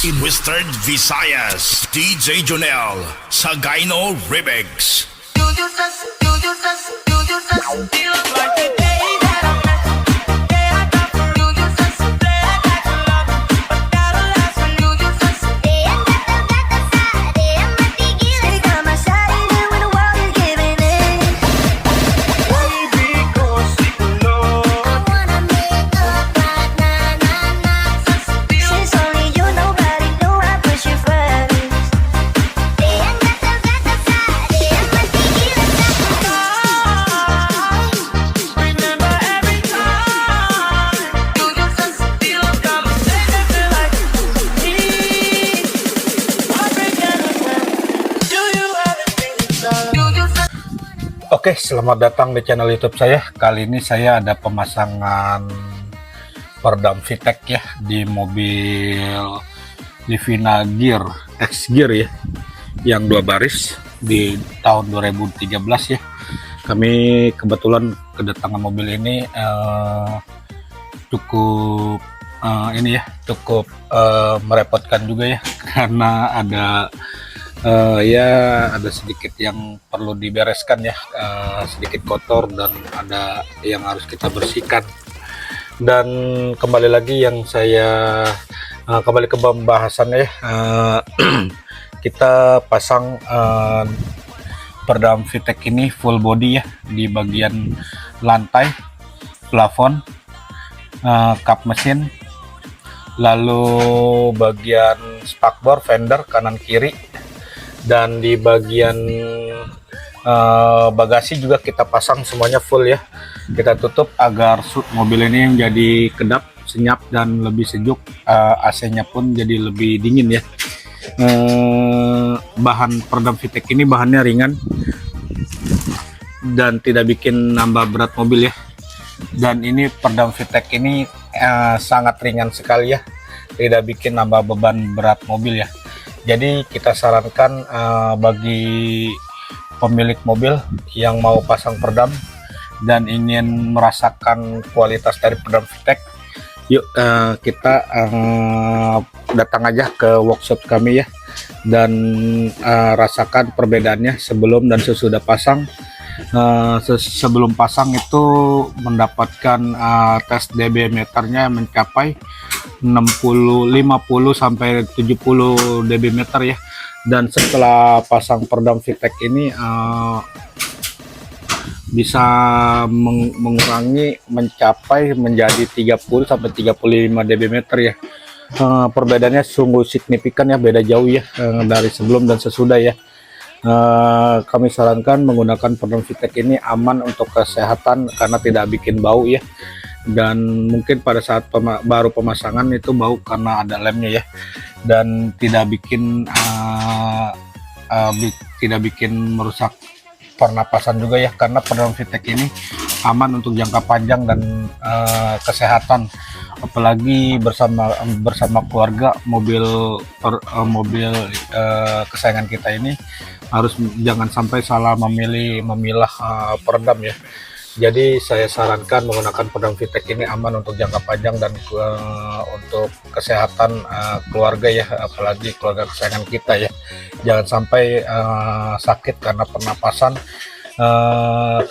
In Western Visayas, DJ Jonel, Sagayno Remix. Oke, selamat datang di channel YouTube saya. Kali ini saya ada pemasangan peredam VTEC ya di mobil Livina Gear X Gear ya, yang 2 baris di tahun 2013 ya. Kami kebetulan kedatangan mobil ini cukup cukup merepotkan juga ya, karena ada ada sedikit yang perlu dibereskan ya, sedikit kotor dan ada yang harus kita bersihkan. Dan kembali lagi yang saya kembali ke pembahasannya ya, kita pasang peredam VTEC ini full body ya, di bagian lantai, plafon, kap mesin, lalu bagian spakbor, fender kanan kiri, dan di bagian bagasi juga kita pasang semuanya full ya. Kita tutup agar mobil ini menjadi kedap, senyap dan lebih sejuk. AC-nya pun jadi lebih dingin ya. Bahan peredam VTEC ini bahannya ringan dan tidak bikin nambah berat mobil ya. Dan ini peredam VTEC ini sangat ringan sekali ya, tidak bikin nambah beban berat mobil ya. Jadi kita sarankan bagi pemilik mobil yang mau pasang peredam dan ingin merasakan kualitas dari peredam VTEC, yuk kita datang aja ke workshop kami ya, dan rasakan perbedaannya sebelum dan sesudah pasang. Sebelum pasang itu mendapatkan tes dB meternya mencapai 50 sampai 70 dB meter ya. Dan setelah pasang peredam VTEC ini bisa mengurangi mencapai menjadi 30 sampai 35 dB meter ya. Perbedaannya sungguh signifikan ya, beda jauh ya dari sebelum dan sesudah ya. Kami sarankan menggunakan peredam VTEC ini aman untuk kesehatan karena tidak bikin bau ya, dan mungkin pada saat baru pemasangan itu bau karena ada lemnya ya, dan tidak bikin merusak pernapasan juga ya, karena peredam VTEC ini aman untuk jangka panjang dan kesehatan, apalagi bersama keluarga. Mobil kesayangan kita ini harus jangan sampai salah memilah peredam ya. Jadi saya sarankan menggunakan peredam VTEC ini aman untuk jangka panjang dan untuk kesehatan keluarga ya, apalagi keluarga kesayangan kita ya. Jangan sampai sakit karena pernapasan.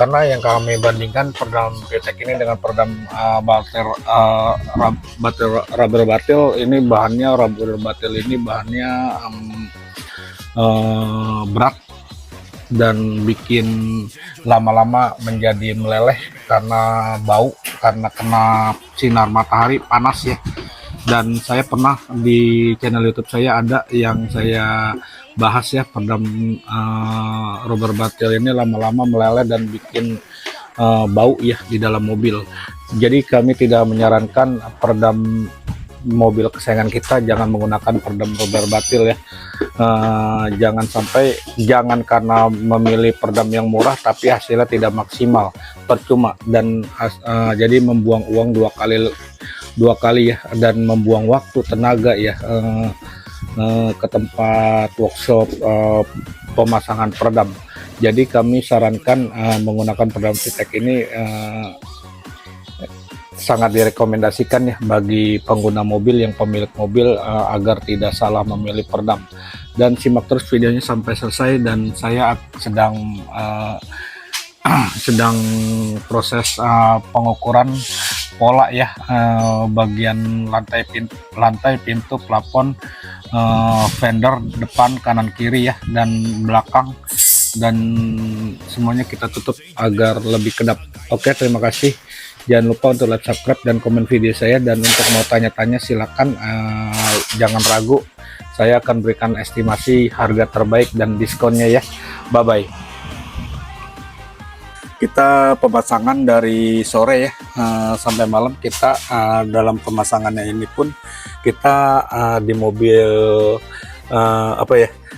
Karena yang kami bandingkan peredam VTEC ini dengan peredam rubber batil ini bahannya berat dan bikin lama-lama menjadi meleleh karena bau, karena kena sinar matahari panas ya. Dan saya pernah di channel YouTube saya ada yang saya bahas ya, peredam rubber batil ini lama-lama meleleh dan bikin bau ya di dalam mobil. Jadi kami tidak menyarankan peredam mobil kesayangan kita jangan menggunakan peredam rubber batil ya. Jangan karena memilih peredam yang murah tapi hasilnya tidak maksimal, percuma, dan jadi membuang uang dua kali ya, dan membuang waktu tenaga ya ke tempat workshop pemasangan peredam. Jadi kami sarankan menggunakan peredam VTEC ini sangat direkomendasikan ya bagi pengguna mobil yang pemilik mobil agar tidak salah memilih peredam. Dan simak terus videonya sampai selesai, dan saya sedang proses pengukuran pola ya, bagian lantai, pintu, plafon, fender depan, kanan, kiri ya, dan belakang, dan semuanya kita tutup agar lebih kedap. Oke, terima kasih. Jangan lupa untuk like, subscribe, dan komen video saya. Dan untuk mau tanya-tanya silakan, jangan ragu. Saya akan berikan estimasi harga terbaik dan diskonnya ya. Bye bye. Kita pemasangan dari sore ya sampai malam. Kita dalam pemasangannya ini pun kita di mobil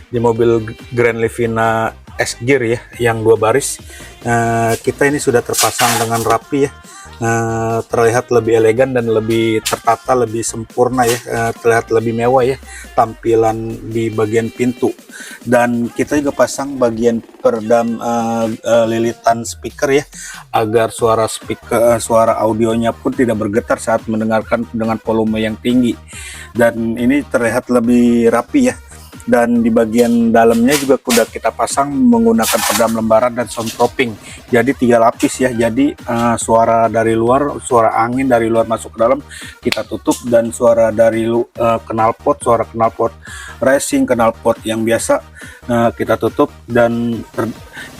di mobil Grand Livina S Gear ya, yang 2 baris. Kita ini sudah terpasang dengan rapi ya. Terlihat lebih elegan dan lebih tertata, lebih sempurna ya, terlihat lebih mewah ya tampilan di bagian pintu. Dan kita juga pasang bagian peredam lilitan speaker ya, agar suara audionya pun tidak bergetar saat mendengarkan dengan volume yang tinggi. Dan ini terlihat lebih rapi ya. Dan di bagian dalamnya juga sudah kita pasang menggunakan peredam lembaran dan soundproofing. Jadi 3 lapis ya. Jadi suara dari luar, suara angin dari luar masuk ke dalam kita tutup, dan suara dari suara knalpot racing, knalpot yang biasa kita tutup, dan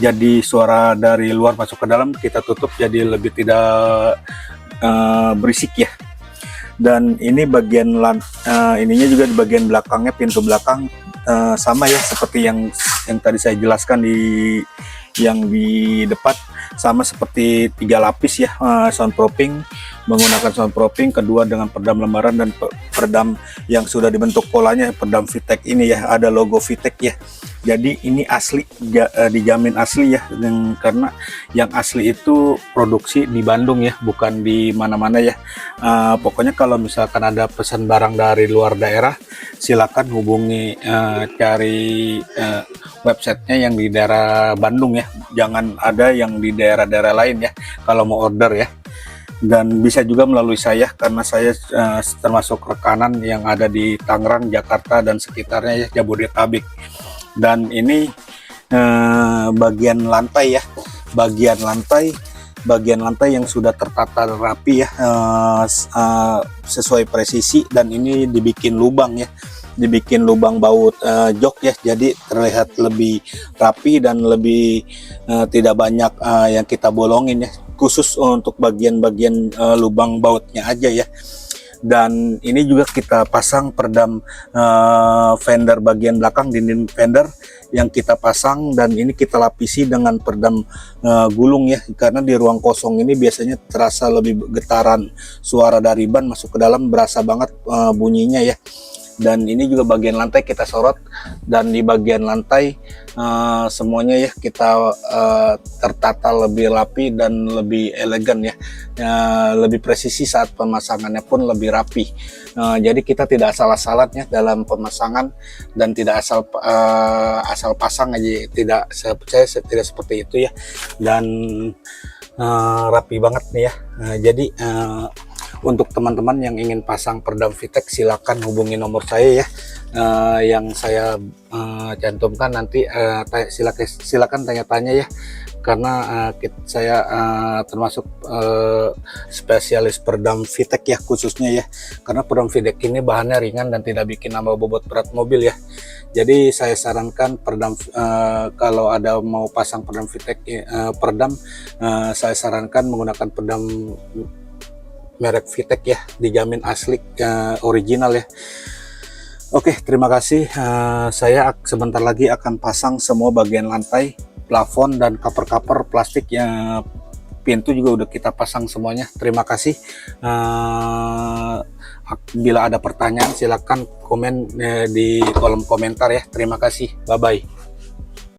jadi suara dari luar masuk ke dalam kita tutup, jadi lebih tidak berisik ya. Dan ini bagian ininya juga di bagian belakangnya, pintu belakang sama ya seperti yang tadi saya jelaskan di depan, sama seperti 3 lapis ya, soundproofing menggunakan sound proofing, kedua dengan peredam lembaran dan peredam yang sudah dibentuk polanya, peredam VTech ini ya, ada logo VTech ya. Jadi ini asli, dijamin asli ya, karena yang asli itu produksi di Bandung ya, bukan di mana-mana ya. Pokoknya kalau misalkan ada pesan barang dari luar daerah, silakan hubungi, cari websitenya yang di daerah Bandung ya, jangan ada yang di daerah-daerah lain ya kalau mau order ya. Dan bisa juga melalui saya, karena saya termasuk rekanan yang ada di Tangerang, Jakarta dan sekitarnya ya, Jabodetabek. Dan ini bagian lantai ya, bagian lantai yang sudah tertata rapi ya, sesuai presisi, dan ini dibikin lubang ya, dibikin lubang baut jok ya, jadi terlihat lebih rapi dan lebih tidak banyak yang kita bolongin ya, khusus untuk bagian-bagian lubang bautnya aja ya. Dan ini juga kita pasang peredam fender bagian belakang, dinding fender yang kita pasang, dan ini kita lapisi dengan peredam gulung ya, karena di ruang kosong ini biasanya terasa lebih getaran suara dari ban masuk ke dalam, berasa banget bunyinya ya. Dan ini juga bagian lantai kita sorot, dan di bagian lantai semuanya ya kita tertata lebih rapi dan lebih elegan ya, lebih presisi saat pemasangannya pun lebih rapi. Jadi kita tidak salah-salahnya dalam pemasangan, dan tidak asal pasang aja, tidak, saya tidak seperti itu ya. Dan rapi banget nih ya. Jadi untuk teman-teman yang ingin pasang peredam VTech, silakan hubungi nomor saya ya, yang saya cantumkan nanti. Silakan tanya-tanya ya, karena saya termasuk spesialis peredam VTech ya, khususnya ya, karena peredam VTech ini bahannya ringan dan tidak bikin nambah bobot berat mobil ya. Jadi saya sarankan peredam, kalau ada mau pasang peredam VTech, saya sarankan menggunakan peredam merek VTech ya, dijamin asli, original ya. Oke, terima kasih. Saya sebentar lagi akan pasang semua bagian lantai, plafon, dan cover-cover plastik yang pintu juga udah kita pasang semuanya. Terima kasih. Bila ada pertanyaan, silakan komen di kolom komentar ya. Terima kasih. Bye bye.